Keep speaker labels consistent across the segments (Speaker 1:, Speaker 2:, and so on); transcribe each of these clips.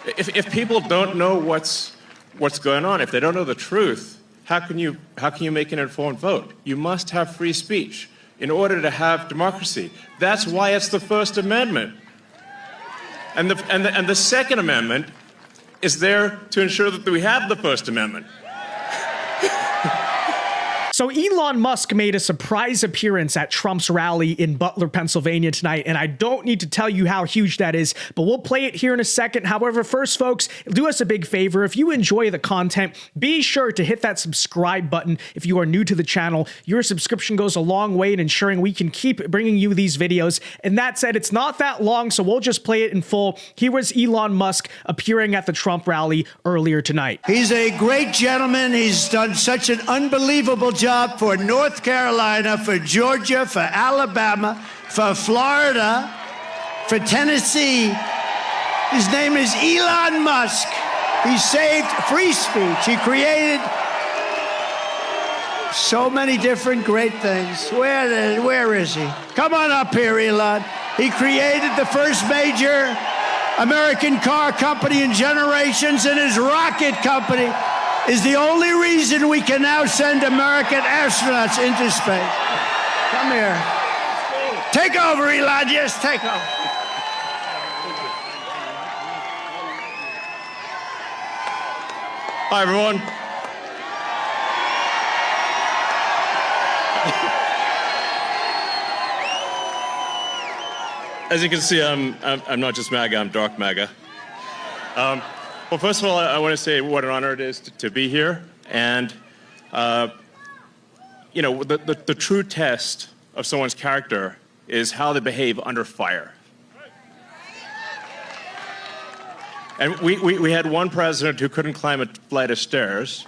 Speaker 1: If people don't know what's going on, if they don't know the truth, how can you make an informed vote? You must have free speech in order to have democracy. That's why it's the First Amendment. And the Second Amendment is there to ensure that we have the First Amendment.
Speaker 2: So Elon Musk made a surprise appearance at Trump's rally in Butler, Pennsylvania tonight, and I don't need to tell you how huge that is, but we'll play it here in a second. However, first, folks, do us a big favor. If you enjoy the content, be sure to hit that subscribe button if you are new to the channel. Your subscription goes a long way in ensuring we can keep bringing you these videos. And that said, it's not that long, so we'll just play it in full. Here was Elon Musk appearing at the Trump rally earlier tonight.
Speaker 3: He's a great gentleman. He's done such an unbelievable job for North Carolina, for Georgia, for Alabama, for Florida, for Tennessee. His name is Elon Musk. He saved free speech. He created so many different great things. Where is he? Come on up here, Elon. He created the first major American car company in generations, and his rocket company is the only reason we can now send American astronauts into space. Come here. Take over, Elon. Yes, take over.
Speaker 1: Hi, everyone. As you can see, I'm not just MAGA, I'm dark MAGA. Well, first of all, I want to say what an honor it is to be here. And, you know, the true test of someone's character is how they behave under fire. And we had one president who couldn't climb a flight of stairs,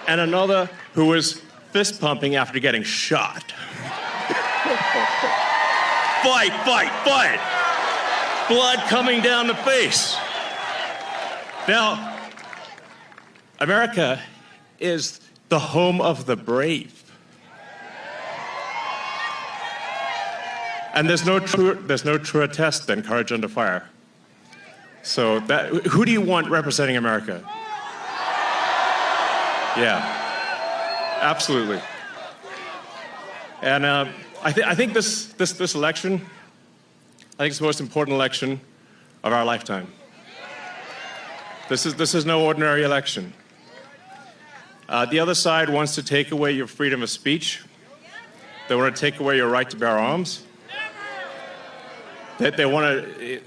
Speaker 1: and another who was fist pumping after getting shot. Fight, fight, fight! Blood coming down the face. Now, America is the home of the brave. And there's no truer test than courage under fire. So who do you want representing America? Yeah, absolutely. And I think this election, I think it's the most important election of our lifetime. This is no ordinary election. The other side wants to take away your freedom of speech. They want to take away your right to bear arms. They want to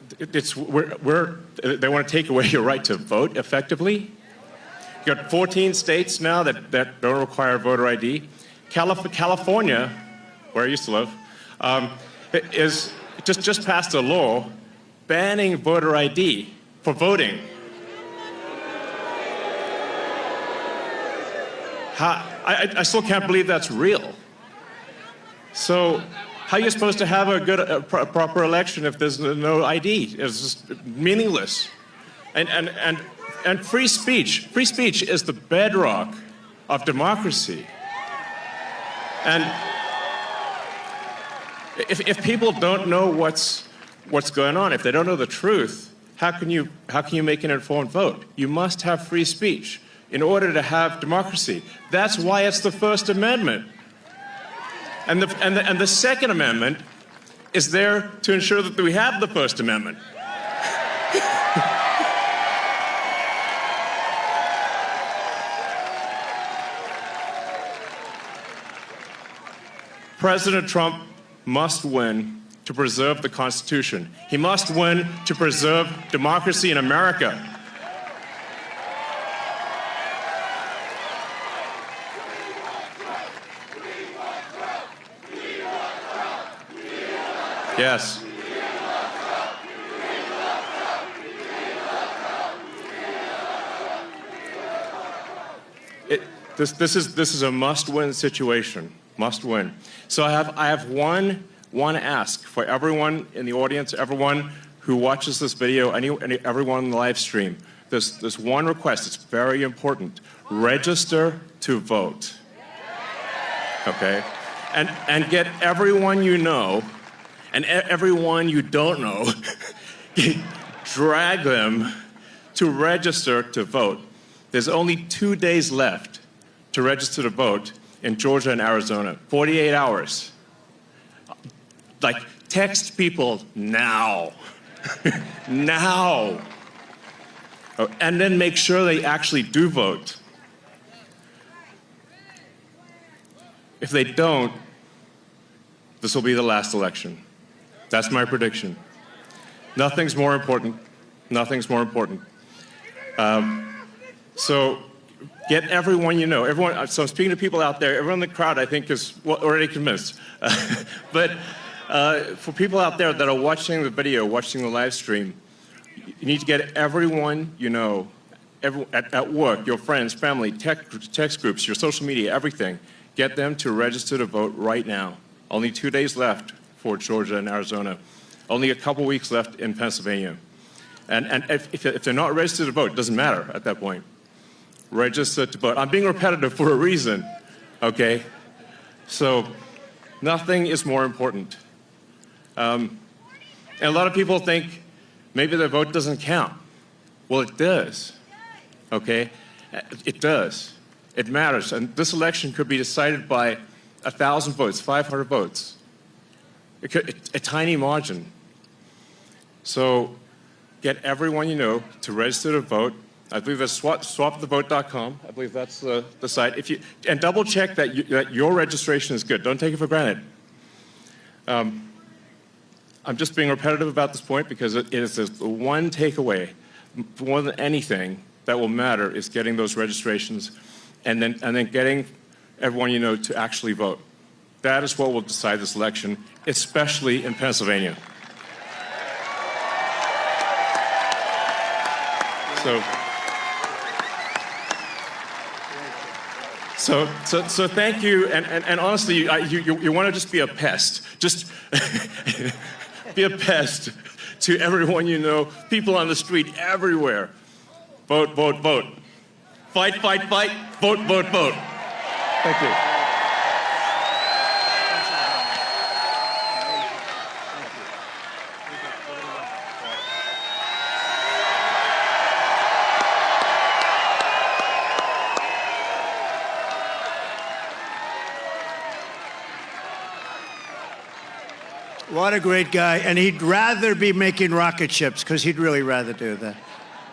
Speaker 1: take away your right to vote effectively. You've got 14 states now that don't require voter ID. California, where I used to live, is just passed a law banning voter ID for voting. I still can't believe that's real. So how are you supposed to have a proper election if there's no ID? It's just meaningless. And free speech is the bedrock of democracy. And if people don't know what's going on, if they don't know the truth, how can you make an informed vote? You must have free speech in order to have democracy. That's why it's the First Amendment. And the Second Amendment is there to ensure that we have the First Amendment. President Trump must win to preserve the Constitution. He must win to preserve democracy in America. Yes. This is a must-win situation. Must win. So I have one ask for everyone in the audience, everyone who watches this video, everyone in the live stream. There's one request. It's very important. Register to vote. Okay? And get everyone you know and everyone you don't know drag them to register to vote. There's only 2 days left to register to vote in Georgia and Arizona, 48 hours. Like, text people now, now. Oh, and then make sure they actually do vote. If they don't, this will be the last election. That's my prediction. Nothing's more important. Nothing's more important. So get everyone you know. Everyone. So I'm speaking to people out there. Everyone in the crowd, I think, is already convinced. But for people out there that are watching the video, watching the live stream, you need to get everyone you know, at work, your friends, family, text groups, your social media, everything. Get them to register to vote right now. Only 2 days left for Georgia and Arizona. Only a couple weeks left in Pennsylvania. And if they're not registered to vote, it doesn't matter at that point. Register to vote. I'm being repetitive for a reason, okay? So nothing is more important. And a lot of people think maybe their vote doesn't count. Well, it does, okay? It does. It matters. And this election could be decided by 1,000 votes, 500 votes. A tiny margin. So get everyone you know to register to vote. I believe that's swapthevote.com. I believe that's the site. And double check that your registration is good. Don't take it for granted. I'm just being repetitive about this point because it is the one takeaway more than anything that will matter is getting those registrations and then getting everyone you know to actually vote. That is what will decide this election, especially in Pennsylvania. So thank you, and honestly, you want to just be a pest. Just be a pest to everyone you know, people on the street, everywhere. Vote, vote, vote. Fight, fight, fight. Vote, vote, vote. Thank you.
Speaker 3: What a great guy. And he'd rather be making rocket ships because he'd really rather do that.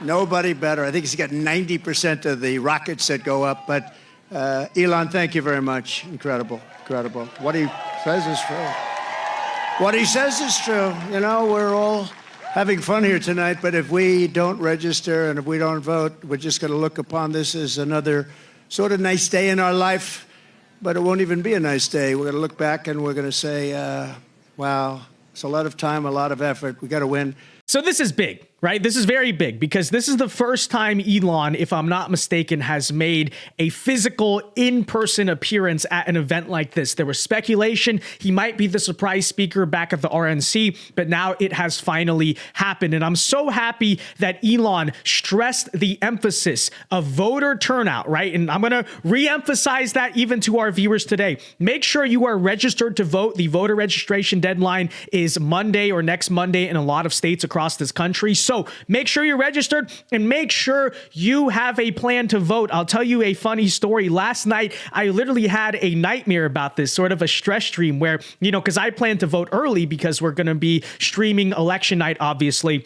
Speaker 3: Nobody better. I think he's got 90% of the rockets that go up. But Elon, thank you very much. Incredible, incredible. What he says is true. What he says is true. You know, we're all having fun here tonight, but if we don't register and if we don't vote, we're just going to look upon this as another sort of nice day in our life. But it won't even be a nice day. We're going to look back and we're going to say, wow, it's a lot of time, a lot of effort. We got to win.
Speaker 2: So this is big, right? This is very big because this is the first time Elon, if I'm not mistaken, has made a physical in-person appearance at an event like this. There was speculation he might be the surprise speaker back at the RNC, but now it has finally happened. And I'm so happy that Elon stressed the emphasis of voter turnout, right? And I'm going to re-emphasize that even to our viewers today. Make sure you are registered to vote. The voter registration deadline is Monday or next Monday in a lot of states across this country. So make sure you're registered and make sure you have a plan to vote. I'll tell you a funny story. Last night, I literally had a nightmare about this, sort of a stress dream where, you know, because I plan to vote early because we're going to be streaming election night, obviously.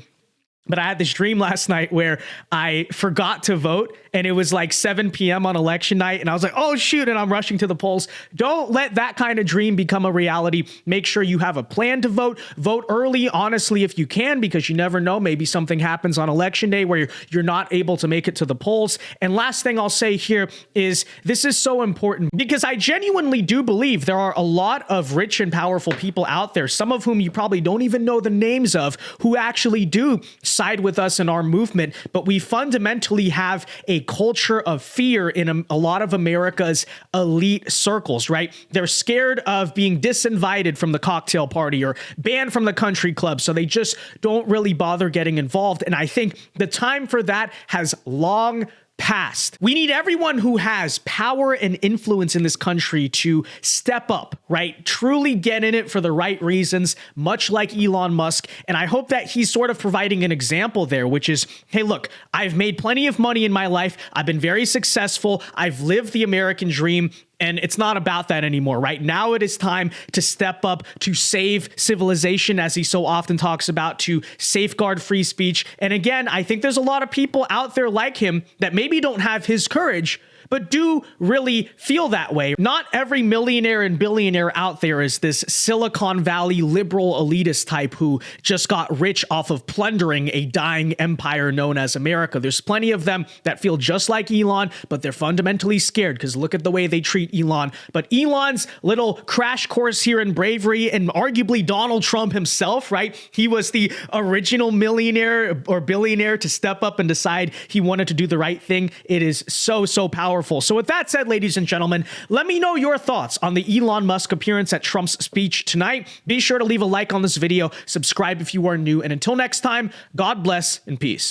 Speaker 2: But I had this dream last night where I forgot to vote and it was like 7 p.m. on election night. And I was like, oh, shoot. And I'm rushing to the polls. Don't let that kind of dream become a reality. Make sure you have a plan to vote. Vote early, honestly, if you can, because you never know. Maybe something happens on election day where you're not able to make it to the polls. And last thing I'll say here is this is so important because I genuinely do believe there are a lot of rich and powerful people out there, some of whom you probably don't even know the names of, who actually do side with us in our movement, but we fundamentally have a culture of fear in a lot of America's elite circles, right? They're scared of being disinvited from the cocktail party or banned from the country club, so they just don't really bother getting involved. And I think the time for that has long passed. We need everyone who has power and influence in this country to step up, right? Truly get in it for the right reasons, much like Elon Musk. And I hope that he's sort of providing an example there, which is, hey, look, I've made plenty of money in my life. I've been very successful. I've lived the American dream. And it's not about that anymore, right? Now it is time to step up, to save civilization, as he so often talks about, to safeguard free speech. And again, I think there's a lot of people out there like him that maybe don't have his courage, but do really feel that way. Not every millionaire and billionaire out there is this Silicon Valley liberal elitist type who just got rich off of plundering a dying empire known as America. There's plenty of them that feel just like Elon, but they're fundamentally scared because look at the way they treat Elon. But Elon's little crash course here in bravery, and arguably Donald Trump himself, right? He was the original millionaire or billionaire to step up and decide he wanted to do the right thing. It is so powerful. So with that said, ladies and gentlemen, let me know your thoughts on the Elon Musk appearance at Trump's speech tonight. Be sure to leave a like on this video, subscribe if you are new, and until next time, God bless and peace.